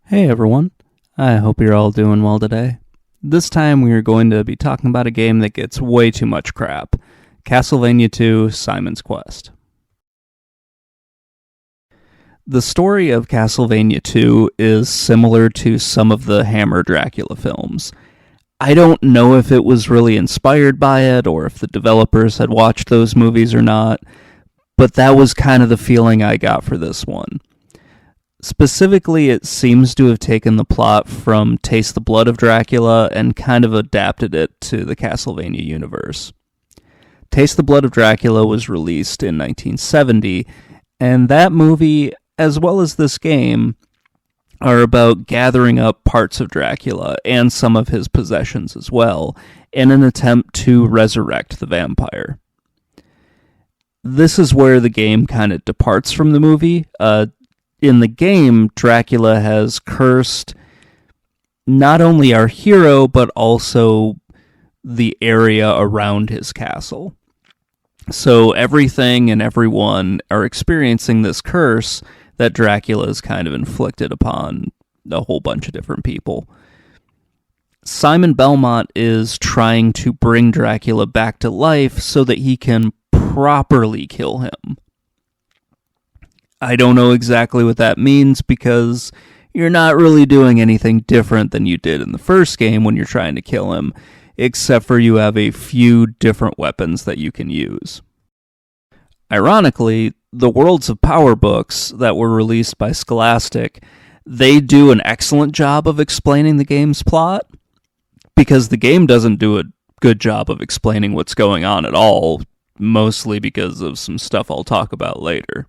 Hey everyone, I hope you're all doing well today. This time we are going to be talking about a game that gets way too much crap, Castlevania 2: Simon's Quest. The story of Castlevania 2 is similar to some of the Hammer Dracula films. I don't know if it was really inspired by it or if the developers had watched those movies or not, but that was kind of the feeling I got for this one. Specifically, it seems to have taken the plot from Taste the Blood of Dracula and kind of adapted it to the Castlevania universe. Taste the Blood of Dracula was released in 1970, and that movie, as well as this game, are about gathering up parts of Dracula and some of his possessions as well, in an attempt to resurrect the vampire. This is where the game kind of departs from the movie. In the game, Dracula has cursed not only our hero, but also the area around his castle. So everything and everyone are experiencing this curse that Dracula has kind of inflicted upon a whole bunch of different people. Simon Belmont is trying to bring Dracula back to life so that he can properly kill him. I don't know exactly what that means because you're not really doing anything different than you did in the first game when you're trying to kill him, except for you have a few different weapons that you can use. Ironically, the Worlds of Power books that were released by Scholastic, they do an excellent job of explaining the game's plot, because the game doesn't do a good job of explaining what's going on at all, mostly because of some stuff I'll talk about later.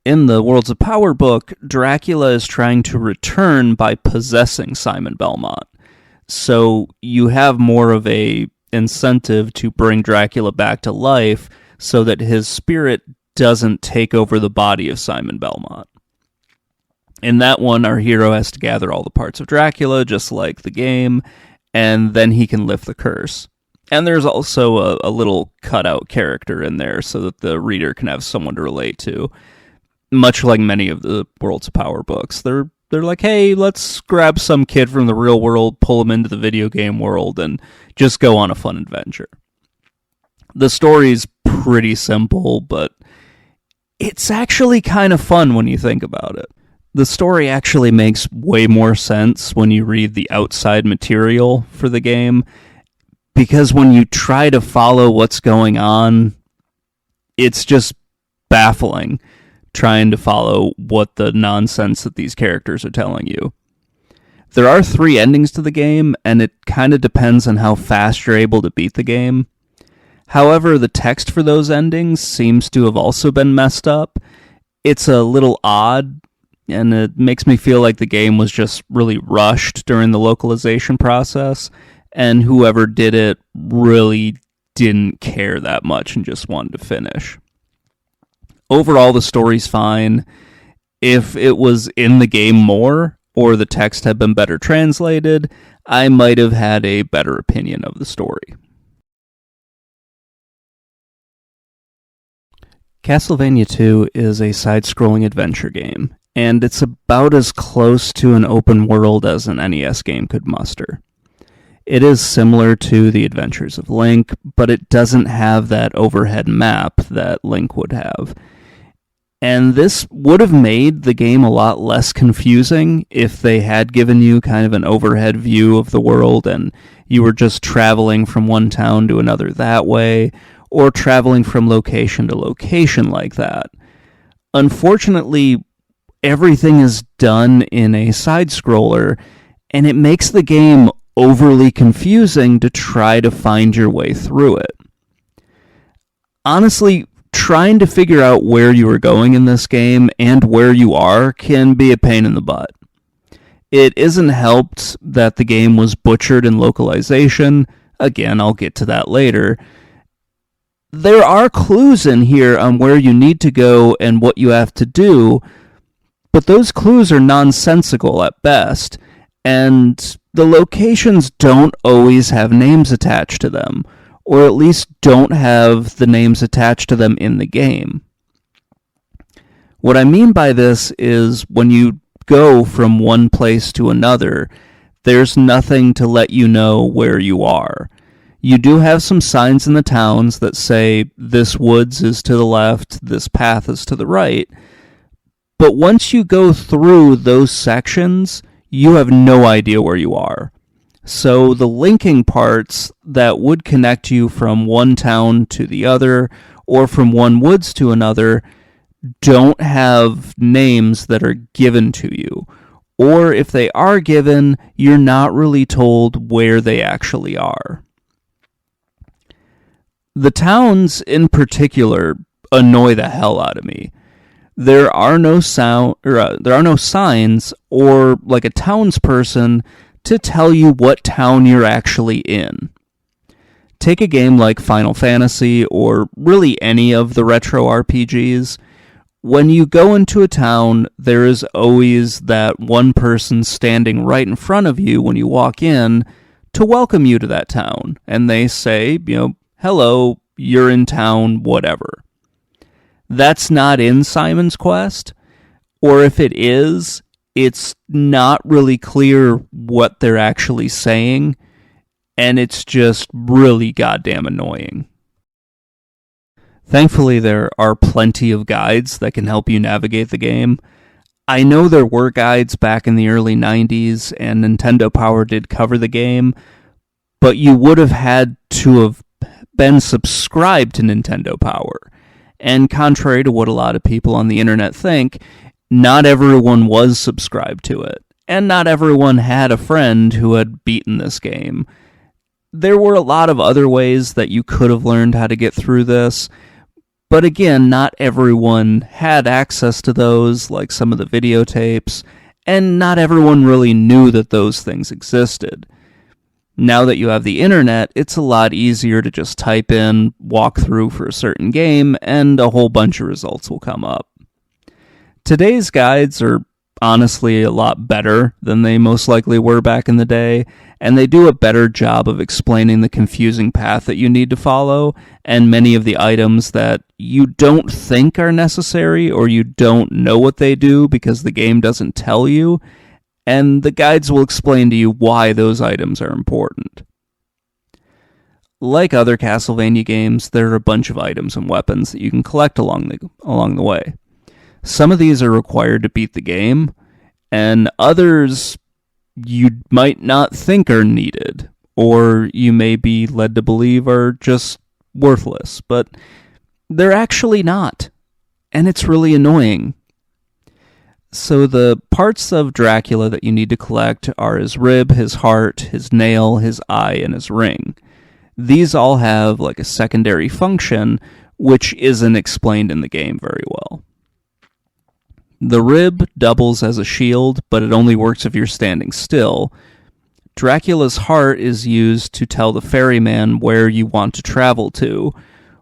In the Worlds of Power book, Dracula is trying to return by possessing Simon Belmont. So you have more of a incentive to bring Dracula back to life so that his spirit doesn't take over the body of Simon Belmont. In that one, our hero has to gather all the parts of Dracula, just like the game, and then he can lift the curse. And there's also a little cutout character in there so that the reader can have someone to relate to. Much like many of the Worlds of Power books. They're like, hey, let's grab some kid from the real world, pull him into the video game world, and just go on a fun adventure. The story's pretty simple, but it's actually kind of fun when you think about it. The story actually makes way more sense when you read the outside material for the game, because when you try to follow what's going on, it's just baffling trying to follow what the nonsense that these characters are telling you. There are 3 endings to the game, and it kind of depends on how fast you're able to beat the game. However, the text for those endings seems to have also been messed up. It's a little odd, and it makes me feel like the game was just really rushed during the localization process, and whoever did it really didn't care that much and just wanted to finish. Overall, the story's fine. If it was in the game more, or the text had been better translated, I might have had a better opinion of the story. Castlevania 2 is a side-scrolling adventure game, and it's about as close to an open world as an NES game could muster. It is similar to The Adventures of Link, but it doesn't have that overhead map that Link would have. And this would have made the game a lot less confusing if they had given you kind of an overhead view of the world and you were just traveling from one town to another that way, or traveling from location to location like that. Unfortunately, everything is done in a side-scroller, and it makes the game overly confusing to try to find your way through it. Honestly, trying to figure out where you are going in this game and where you are can be a pain in the butt. It isn't helped that the game was butchered in localization. Again, I'll get to that later. There are clues in here on where you need to go and what you have to do, but those clues are nonsensical at best, and the locations don't always have names attached to them, or at least don't have the names attached to them in the game. What I mean by this is when you go from one place to another, there's nothing to let you know where you are. You do have some signs in the towns that say this woods is to the left, this path is to the right. But once you go through those sections, you have no idea where you are. So the linking parts that would connect you from one town to the other or from one woods to another don't have names that are given to you. Or if they are given, you're not really told where they actually are. The towns in particular annoy the hell out of me. There are no signs or like a townsperson to tell you what town you're actually in. Take a game like Final Fantasy or really any of the retro RPGs. When you go into a town, there is always that one person standing right in front of you when you walk in to welcome you to that town. And they say, hello, you're in town, whatever. That's not in Simon's Quest, or if it is, it's not really clear what they're actually saying, and it's just really goddamn annoying. Thankfully, there are plenty of guides that can help you navigate the game. I know there were guides back in the early 90s, and Nintendo Power did cover the game, but you would have had to have been subscribed to Nintendo Power. And contrary to what a lot of people on the internet think, not everyone was subscribed to it. And not everyone had a friend who had beaten this game. There were a lot of other ways that you could have learned how to get through this. But again, not everyone had access to those, like some of the videotapes. And not everyone really knew that those things existed. Now that you have the internet, it's a lot easier to just type in walkthrough for a certain game, and a whole bunch of results will come up. Today's guides are honestly a lot better than they most likely were back in the day, and they do a better job of explaining the confusing path that you need to follow, and many of the items that you don't think are necessary, or you don't know what they do because the game doesn't tell you, and the guides will explain to you why those items are important. Like other Castlevania games, there are a bunch of items and weapons that you can collect along the way. Some of these are required to beat the game, and others you might not think are needed, or you may be led to believe are just worthless, but they're actually not, and it's really annoying. So the parts of Dracula that you need to collect are his rib, his heart, his nail, his eye, and his ring. These all have like a secondary function, which isn't explained in the game very well. The rib doubles as a shield, but it only works if you're standing still. Dracula's heart is used to tell the ferryman where you want to travel to,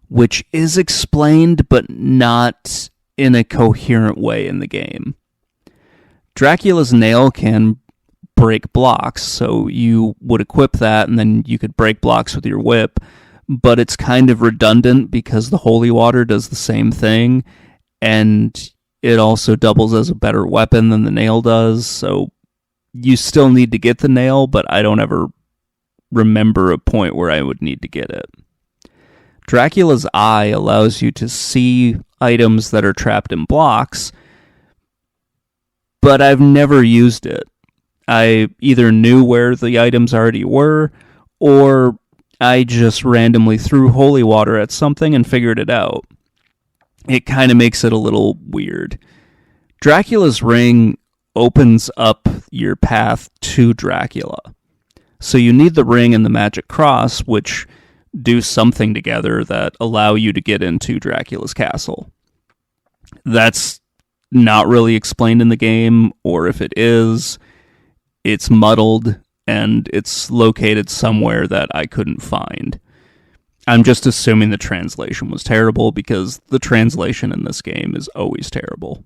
which is explained but not in a coherent way in the game. Dracula's nail can break blocks, so you would equip that and then you could break blocks with your whip, but it's kind of redundant because the holy water does the same thing, and it also doubles as a better weapon than the nail does, so you still need to get the nail, but I don't ever remember a point where I would need to get it. Dracula's eye allows you to see items that are trapped in blocks, but I've never used it. I either knew where the items already were, or I just randomly threw holy water at something and figured it out. It kind of makes it a little weird. Dracula's ring opens up your path to Dracula. So you need the ring and the magic cross, which do something together that allow you to get into Dracula's castle. That's not really explained in the game, or if it is, it's muddled, and it's located somewhere that I couldn't find. I'm just assuming the translation was terrible, because the translation in this game is always terrible.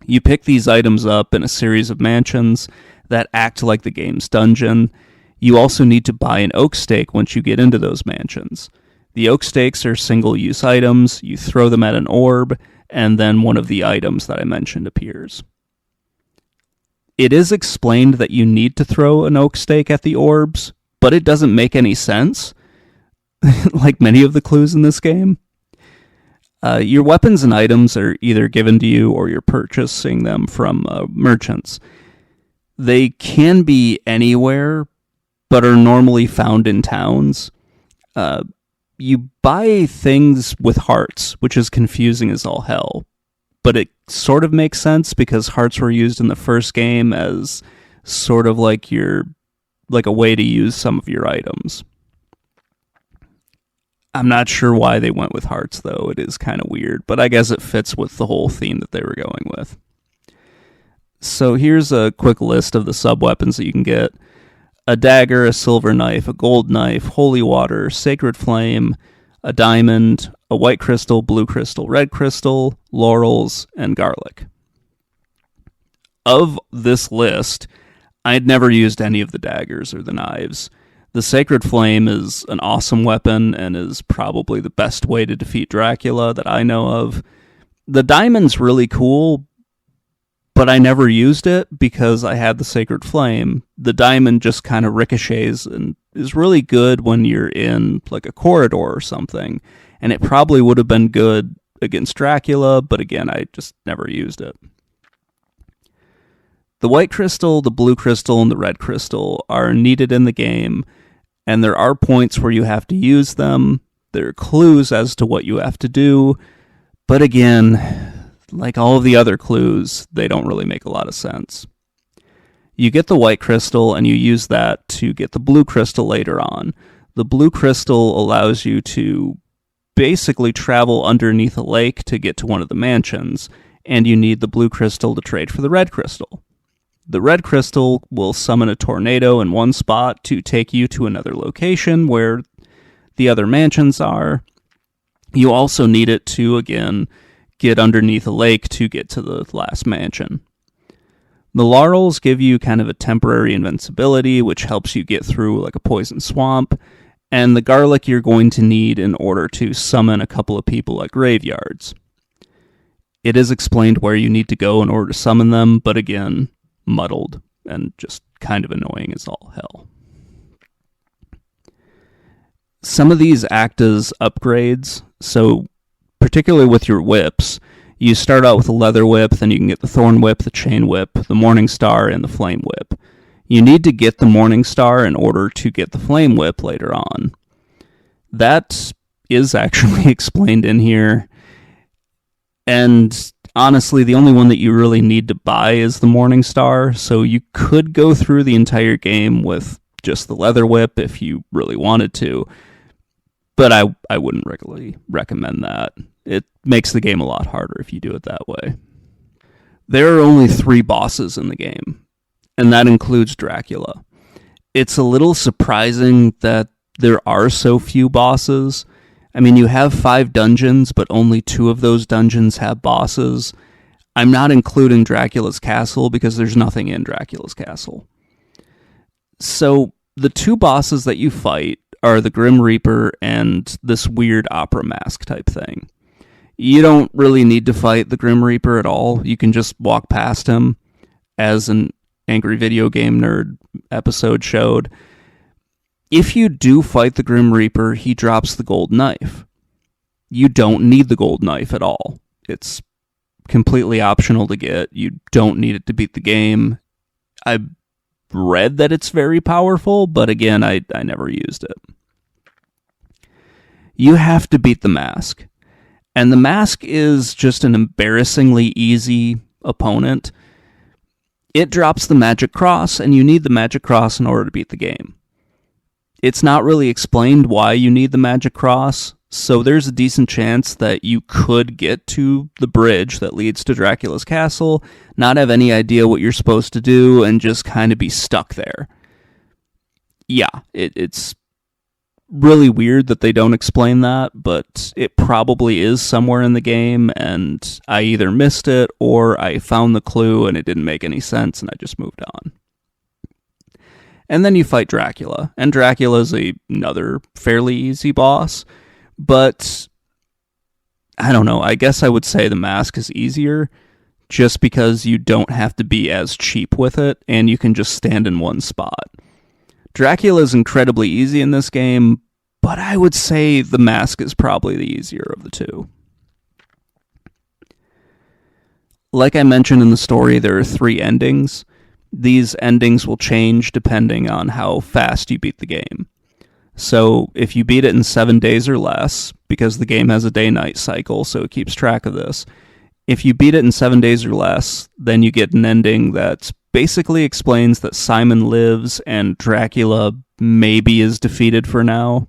You pick these items up in a series of mansions that act like the game's dungeon. You also need to buy an oak stake once you get into those mansions. The oak stakes are single-use items. You throw them at an orb, and then one of the items that I mentioned appears. It is explained that you need to throw an oak stake at the orbs, but it doesn't make any sense, like many of the clues in this game. Your weapons and items are either given to you or you're purchasing them from merchants. They can be anywhere, but are normally found in towns. You buy things with hearts, which is confusing as all hell. But it sort of makes sense because hearts were used in the first game as sort of like a way to use some of your items. I'm not sure why they went with hearts, though. It is kind of weird, but I guess it fits with the whole theme that they were going with. So here's a quick list of the sub-weapons that you can get. A dagger, a silver knife, a gold knife, holy water, sacred flame, a diamond, a white crystal, blue crystal, red crystal, laurels, and garlic. Of this list, I'd never used any of the daggers or the knives. The Sacred Flame is an awesome weapon and is probably the best way to defeat Dracula that I know of. The diamond's really cool, but I never used it because I had the Sacred Flame. The diamond just kind of ricochets and is really good when you're in like a corridor or something, and it probably would have been good against Dracula, but again, I just never used it. The white crystal, the blue crystal, and the red crystal are needed in the game, and there are points where you have to use them. There are clues as to what you have to do, but again, like all of the other clues, they don't really make a lot of sense. You get the white crystal, and you use that to get the blue crystal later on. The blue crystal allows you to basically travel underneath a lake to get to one of the mansions, and you need the blue crystal to trade for the red crystal. The red crystal will summon a tornado in one spot to take you to another location where the other mansions are. You also need it to, again, get underneath a lake to get to the last mansion. The laurels give you kind of a temporary invincibility, which helps you get through like a poison swamp, and the garlic you're going to need in order to summon a couple of people at graveyards. It is explained where you need to go in order to summon them, but again, muddled and just kind of annoying as all hell. Some of these act as upgrades, so particularly with your whips, you start out with a leather whip, then you can get the thorn whip, the chain whip, the morning star, and the flame whip. You need to get the morning star in order to get the flame whip later on. That is actually explained in here, and honestly, the only one that you really need to buy is the Morning Star, so you could go through the entire game with just the leather whip if you really wanted to, but I wouldn't regularly recommend that. It makes the game a lot harder if you do it that way. There are only 3 bosses in the game, and that includes Dracula. It's a little surprising that there are so few bosses. I mean, you have 5 dungeons, but only 2 of those dungeons have bosses. I'm not including Dracula's Castle because there's nothing in Dracula's Castle. So, the 2 bosses that you fight are the Grim Reaper and this weird opera mask type thing. You don't really need to fight the Grim Reaper at all. You can just walk past him, as an Angry Video Game Nerd episode showed. If you do fight the Grim Reaper, he drops the gold knife. You don't need the gold knife at all. It's completely optional to get. You don't need it to beat the game. I read that it's very powerful, but again, I never used it. You have to beat the mask. And the mask is just an embarrassingly easy opponent. It drops the magic cross, and you need the magic cross in order to beat the game. It's not really explained why you need the magic cross, so there's a decent chance that you could get to the bridge that leads to Dracula's castle, not have any idea what you're supposed to do, and just kind of be stuck there. Yeah, it's really weird that they don't explain that, but it probably is somewhere in the game, and I either missed it or I found the clue and it didn't make any sense and I just moved on. And then you fight Dracula, and Dracula's another fairly easy boss, but I don't know, I guess I would say the mask is easier, just because you don't have to be as cheap with it, and you can just stand in one spot. Dracula is incredibly easy in this game, but I would say the mask is probably the easier of the two. Like I mentioned in the story, there are 3 endings. These endings will change depending on how fast you beat the game. So if you beat it in 7 days or less, because the game has a day-night cycle, so it keeps track of this, if you beat it in 7 days or less, then you get an ending that basically explains that Simon lives and Dracula maybe is defeated for now.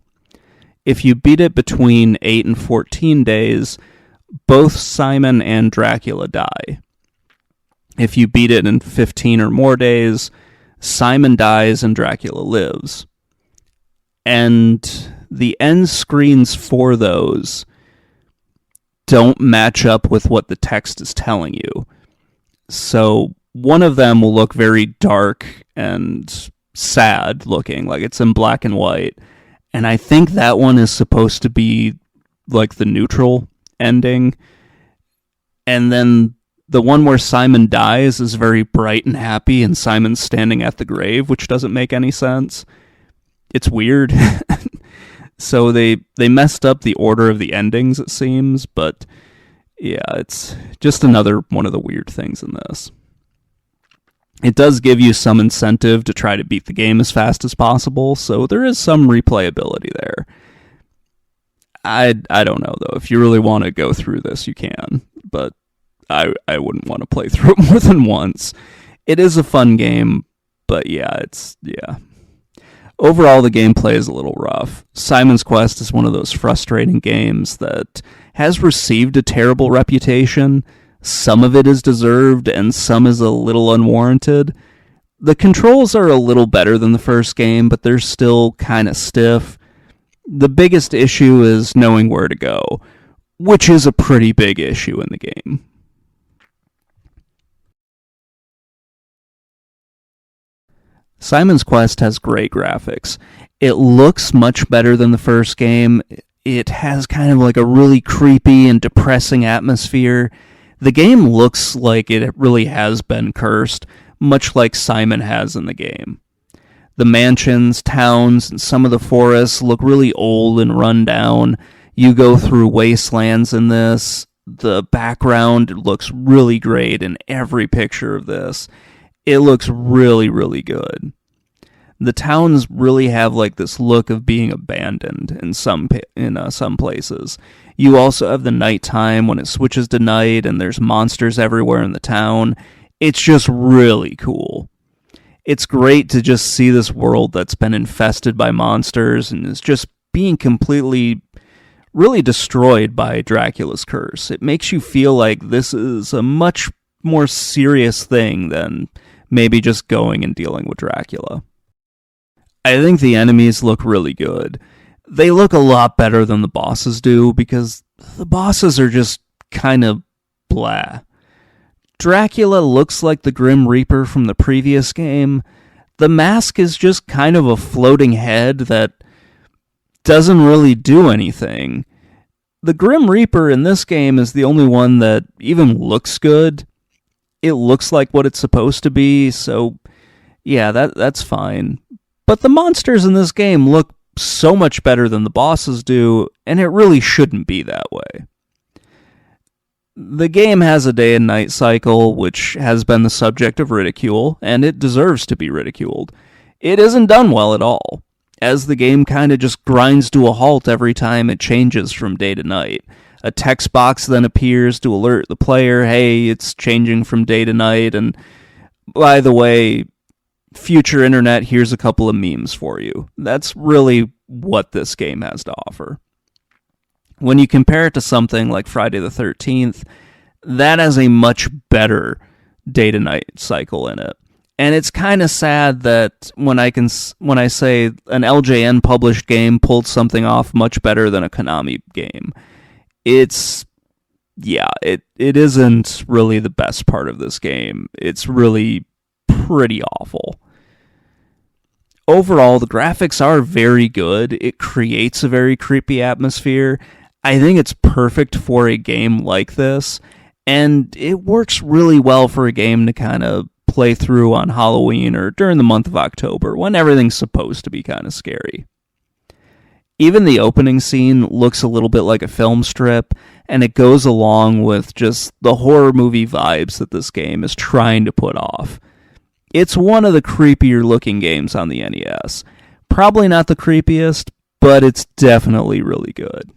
If you beat it between 8 and 14 days, both Simon and Dracula die. If you beat it in 15 or more days, Simon dies and Dracula lives. And the end screens for those don't match up with what the text is telling you. So one of them will look very dark and sad looking, like it's in black and white. And I think that one is supposed to be like the neutral ending. And then the one where Simon dies is very bright and happy, and Simon's standing at the grave, which doesn't make any sense. It's weird. So they messed up the order of the endings, it seems, but yeah, it's just another one of the weird things in this. It does give you some incentive to try to beat the game as fast as possible, so there is some replayability there. I don't know, though. If you really want to go through this, you can, but I wouldn't want to play through it more than once. It is a fun game, but yeah. Overall, the gameplay is a little rough. Simon's Quest is one of those frustrating games that has received a terrible reputation. Some of it is deserved, and some is a little unwarranted. The controls are a little better than the first game, but they're still kind of stiff. The biggest issue is knowing where to go, which is a pretty big issue in the game. Simon's Quest has great graphics. It looks much better than the first game. It has kind of like a really creepy and depressing atmosphere. The game looks like it really has been cursed, much like Simon has in the game. The mansions, towns, and some of the forests look really old and run down. You go through wastelands in this. The background looks really great in every picture of this. It looks really, really good. The towns really have like this look of being abandoned in some places. You also have the nighttime when it switches to night and there's monsters everywhere in the town. It's just really cool. It's great to just see this world that's been infested by monsters and is just being completely, really destroyed by Dracula's curse. It makes you feel like this is a much more serious thing than maybe just going and dealing with Dracula. I think the enemies look really good. They look a lot better than the bosses do, because the bosses are just kind of blah. Dracula looks like the Grim Reaper from the previous game. The mask is just kind of a floating head that doesn't really do anything. The Grim Reaper in this game is the only one that even looks good. It looks like what it's supposed to be, so yeah, that's fine. But the monsters in this game look so much better than the bosses do, and it really shouldn't be that way. The game has a day and night cycle, which has been the subject of ridicule, and it deserves to be ridiculed. It isn't done well at all, as the game kind of just grinds to a halt every time it changes from day to night. A text box then appears to alert the player, hey, it's changing from day to night, and by the way, future internet, here's a couple of memes for you. That's really what this game has to offer. When you compare it to something like Friday the 13th, that has a much better day-to-night cycle in it. And it's kind of sad that when I say an LJN published game pulled something off much better than a Konami game, it isn't really the best part of this game. It's really pretty awful. Overall, the graphics are very good. It creates a very creepy atmosphere. I think it's perfect for a game like this, And it works really well for a game to kind of play through on Halloween or during the month of October when everything's supposed to be kind of scary. Even the opening scene looks a little bit like a film strip, and it goes along with just the horror movie vibes that this game is trying to put off. It's one of the creepier looking games on the NES. Probably not the creepiest, but it's definitely really good.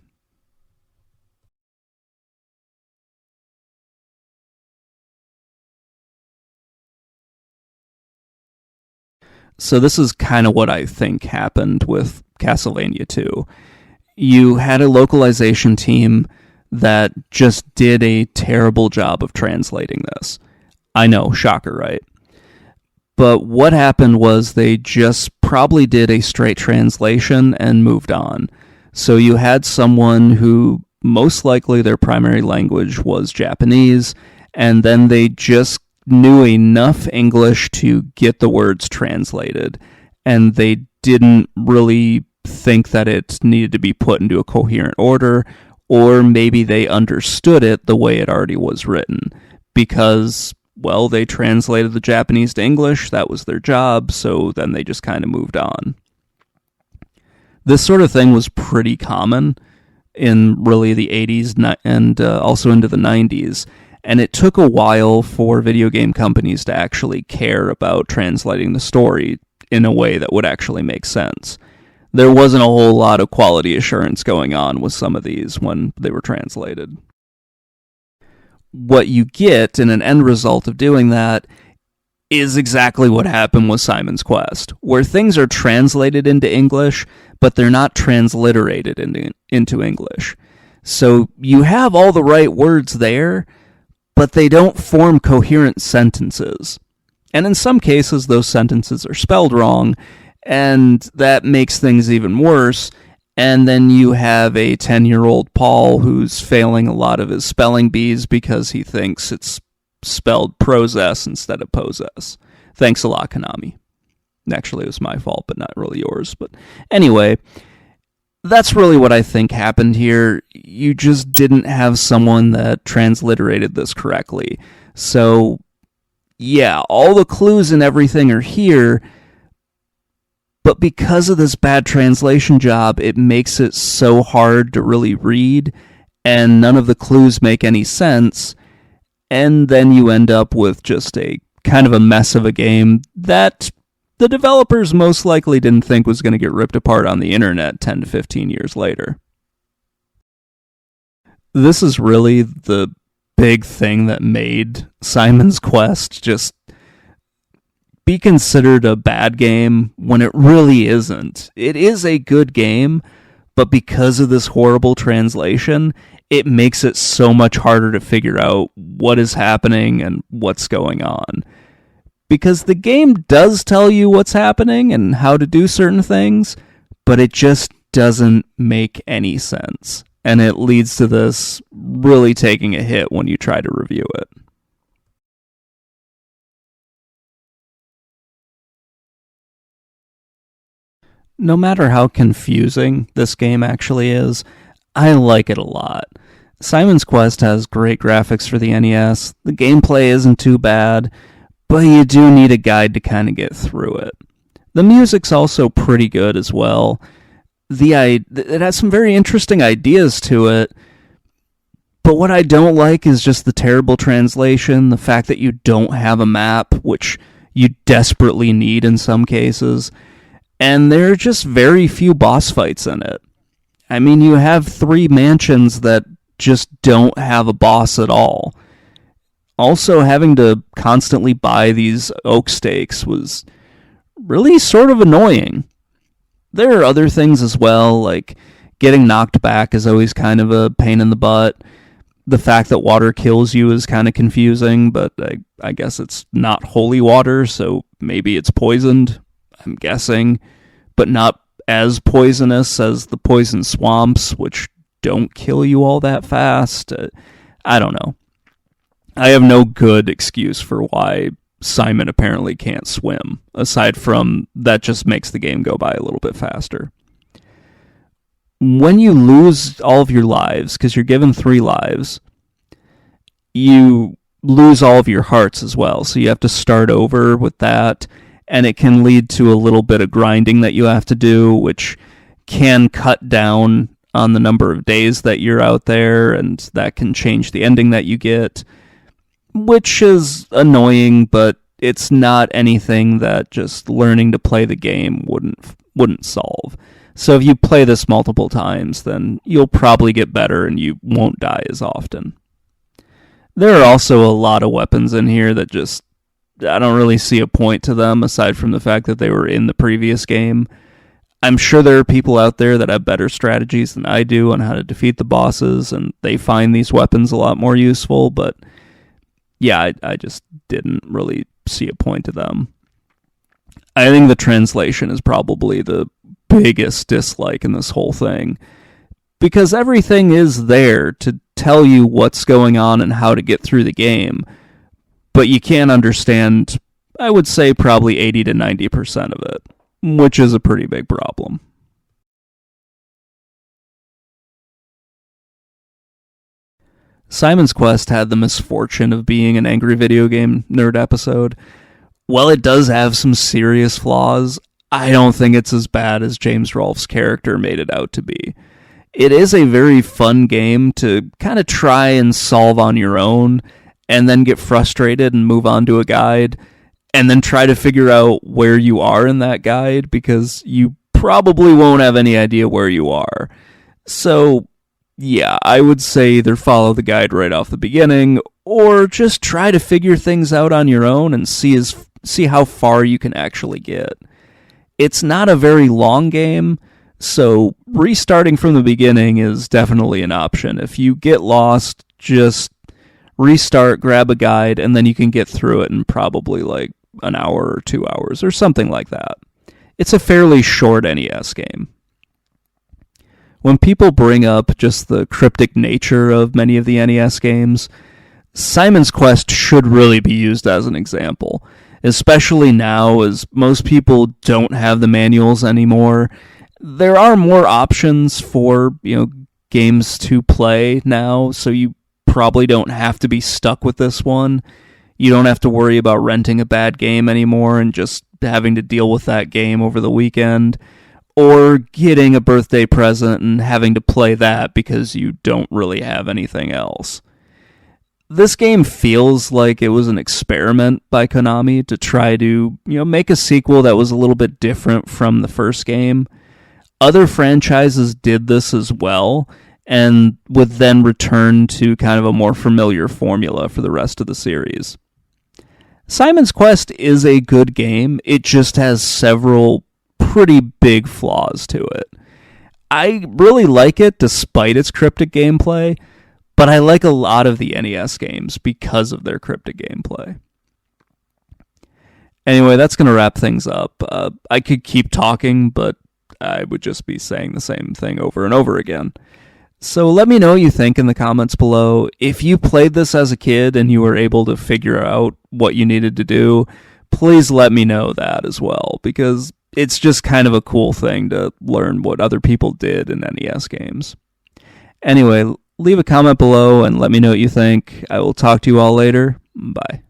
So this is kind of what I think happened with Castlevania 2. You had a localization team that just did a terrible job of translating this. I know, shocker, right? But what happened was they just probably did a straight translation and moved on. So you had someone who most likely their primary language was Japanese, and then they just knew enough English to get the words translated, and they didn't really think that it needed to be put into a coherent order, or maybe they understood it the way it already was written, because, well, they translated the Japanese to English, that was their job, so then they just kind of moved on. This sort of thing was pretty common in really the 80s and also into the 90s, and it took a while for video game companies to actually care about translating the story in a way that would actually make sense. There wasn't a whole lot of quality assurance going on with some of these when they were translated. What you get in an end result of doing that is exactly what happened with Simon's Quest, where things are translated into English, but they're not transliterated into English. So you have all the right words there, but they don't form coherent sentences. And in some cases, those sentences are spelled wrong, and that makes things even worse. And then you have a 10-year-old Paul who's failing a lot of his spelling bees because he thinks it's spelled prozess instead of possess. Thanks a lot, Konami. Actually, it was my fault, but not really yours. But anyway, that's really what I think happened here. You just didn't have someone that transliterated this correctly. So, yeah, all the clues and everything are here, but because of this bad translation job, it makes it so hard to really read, and none of the clues make any sense, and then you end up with just a kind of a mess of a game that the developers most likely didn't think was going to get ripped apart on the internet 10 to 15 years later. This is really the big thing that made Simon's Quest just be considered a bad game when it really isn't. It is a good game, but because of this horrible translation, it makes it so much harder to figure out what is happening and what's going on. Because the game does tell you what's happening and how to do certain things, but it just doesn't make any sense. And it leads to this really taking a hit when you try to review it. No matter how confusing this game actually is, I like it a lot. Simon's Quest has great graphics for the NES, the gameplay isn't too bad, but you do need a guide to kind of get through it. The music's also pretty good as well. It has some very interesting ideas to it, but what I don't like is just the terrible translation, the fact that you don't have a map, which you desperately need in some cases, and there are just very few boss fights in it. I mean, you have 3 mansions that just don't have a boss at all. Also, having to constantly buy these oak steaks was really sort of annoying. There are other things as well, like getting knocked back is always kind of a pain in the butt. The fact that water kills you is kind of confusing, but I guess it's not holy water, so maybe it's poisoned, I'm guessing, but not as poisonous as the poison swamps, which don't kill you all that fast. I don't know. I have no good excuse for why Simon apparently can't swim, aside from that just makes the game go by a little bit faster. When you lose all of your lives, because you're given 3 lives, you lose all of your hearts as well. So you have to start over with that, and it can lead to a little bit of grinding that you have to do, which can cut down on the number of days that you're out there, and that can change the ending that you get, which is annoying, but it's not anything that just learning to play the game wouldn't solve. So if you play this multiple times, then you'll probably get better and you won't die as often. There are also a lot of weapons in here that just, I don't really see a point to them aside from the fact that they were in the previous game. I'm sure there are people out there that have better strategies than I do on how to defeat the bosses, and they find these weapons a lot more useful, but yeah, I just didn't really see a point to them. I think the translation is probably the biggest dislike in this whole thing, because everything is there to tell you what's going on and how to get through the game, but you can't understand, I would say, probably 80 to 90% of it, which is a pretty big problem. Simon's Quest had the misfortune of being an angry video game nerd episode. While it does have some serious flaws, I don't think it's as bad as James Rolfe's character made it out to be. It is a very fun game to kind of try and solve on your own, and then get frustrated and move on to a guide, and then try to figure out where you are in that guide, because you probably won't have any idea where you are. So, yeah, I would say either follow the guide right off the beginning, or just try to figure things out on your own and see how far you can actually get. It's not a very long game, so restarting from the beginning is definitely an option. If you get lost, just restart, grab a guide, and then you can get through it in probably like an hour or 2 hours or something like that. It's a fairly short NES game. When people bring up just the cryptic nature of many of the NES games, Simon's Quest should really be used as an example, especially now as most people don't have the manuals anymore. There are more options for, games to play now, so you probably don't have to be stuck with this one. You don't have to worry about renting a bad game anymore and just having to deal with that game over the weekend, or getting a birthday present and having to play that because you don't really have anything else. This game feels like it was an experiment by Konami to try to, make a sequel that was a little bit different from the first game. Other franchises did this as well, and would then return to kind of a more familiar formula for the rest of the series. Simon's Quest is a good game. It just has several pretty big flaws to it. I really like it despite its cryptic gameplay, but I like a lot of the NES games because of their cryptic gameplay. Anyway, that's going to wrap things up. I could keep talking, but I would just be saying the same thing over and over again. So let me know what you think in the comments below. If you played this as a kid and you were able to figure out what you needed to do, please let me know that as well, because it's just kind of a cool thing to learn what other people did in NES games. Anyway, leave a comment below and let me know what you think. I will talk to you all later. Bye.